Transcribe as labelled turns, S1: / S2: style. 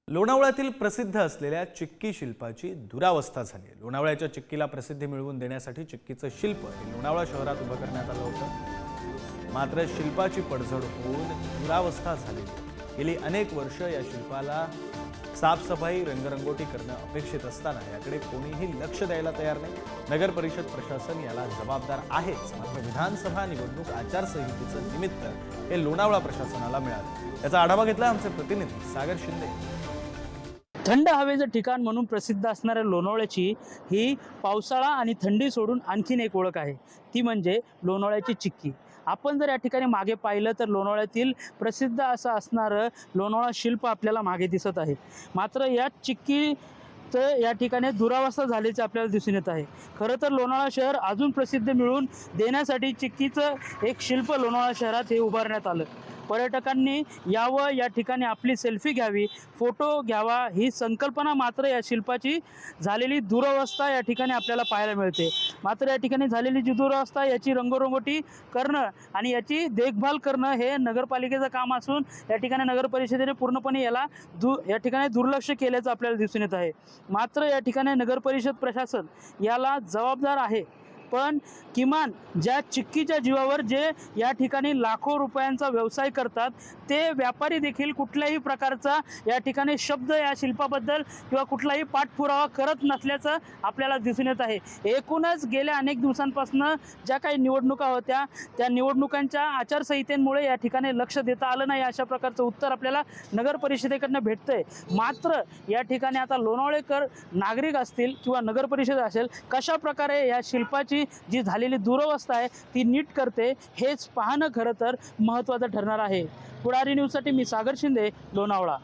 S1: लोणावळ्यातील प्रसिद्ध असलेल्या चिक्की शिल्पाची दुरावस्था झाली आहे। लोणावळ्याच्या चिक्कीला प्रसिद्धी मिळवून देण्यासाठी चिक्कीचं शिल्प हे लोणावळा शहरात उभं करण्यात आलं होतं। मात्र शिल्पाची पडझड होऊन दुरावस्था झाली आहे। गेली अनेक वर्ष या शिल्पाला साफसफाई रंगरंगोटी करणं अपेक्षित असताना याकडे कोणीही लक्ष द्यायला तयार नाही। नगर परिषद प्रशासन याला जबाबदार आहेच, मात्र विधानसभा निवडणूक आचारसंहितेचं निमित्त हे लोणावळा प्रशासनाला मिळालं। याचा आढावा घेतला आमचे प्रतिनिधी सागर शिंदे।
S2: थंड हवेचं ठिकाण म्हणून प्रसिद्ध असणाऱ्या लोणावळ्याची ही पावसाळा आणि थंडी सोडून आणखीन एक ओळख आहे, ती म्हणजे लोणावळ्याची चिक्की। आपण जर या ठिकाणी मागे पाहिलं तर लोणावळ्यातील प्रसिद्ध असं असणारं लोणावळा शिल्प आपल्याला मागे दिसत आहे। मात्र या चिक्कीचं या ठिकाणी दुरावस्था झाल्याचे आपल्याला दिसून येत आहे। खरं तर लोणावळा शहर अजून प्रसिद्ध मिळवून देण्यासाठी चिक्कीचं एक शिल्प लोणावळा शहरात हे उभारण्यात आलं। पर्यटकांनी यावं, या ठिकाणी आपली सेल्फी घ्यावी, फोटो घ्यावा, ही संकल्पना मात्र या शिल्पाची झालेली दुरावस्था या ठिकाणी आपल्याला पाहायला मिळते। मात्र या ठिकाणी झालेली जी दुरावस्था याची रंगरंगोटी करणं आणि याची देखभाल करणं हे नगरपालिकेचं काम असून या ठिकाणी नगर परिषदेने पूर्णपणे याला या ठिकाणी दुर्लक्ष केल्याचं आपल्याला दिसून येत आहे। मात्र या ठिकाणी नगर परिषद प्रशासन याला जबाबदार आहे, पण किमान ज्या चिक्कीच्या जीवावर जे या ठिकाणी लाखो रुपयांचा व्यवसाय करतात ते व्यापारी देखील कुठल्याही प्रकारचा या ठिकाणी शब्द या शिल्पाबद्दल किंवा कुठलाही पाठपुरावा करत नसल्याचं आपल्याला दिसून येत आहे। एकूणच गेल्या अनेक दिवसांपासून ज्या काही निवडणुका होत्या त्या निवडणुकांच्या आचारसंहितेमुळे या ठिकाणी लक्ष देता आलं नाही, अशा प्रकारचं उत्तर आपल्याला नगर परिषदेकडनं भेटतंय। मात्र या ठिकाणी आता लोणावळेकर नागरिक असतील किंवा नगर परिषद असेल, कशा प्रकारे या शिल्पाची जी झालेली दुरावस्था आहे ती नीट करते हेच पाहणं खरं तर महत्त्वाचं ठरणार आहे। पुढारी न्यूजसाठी मी सागर शिंदे, लोणावळा।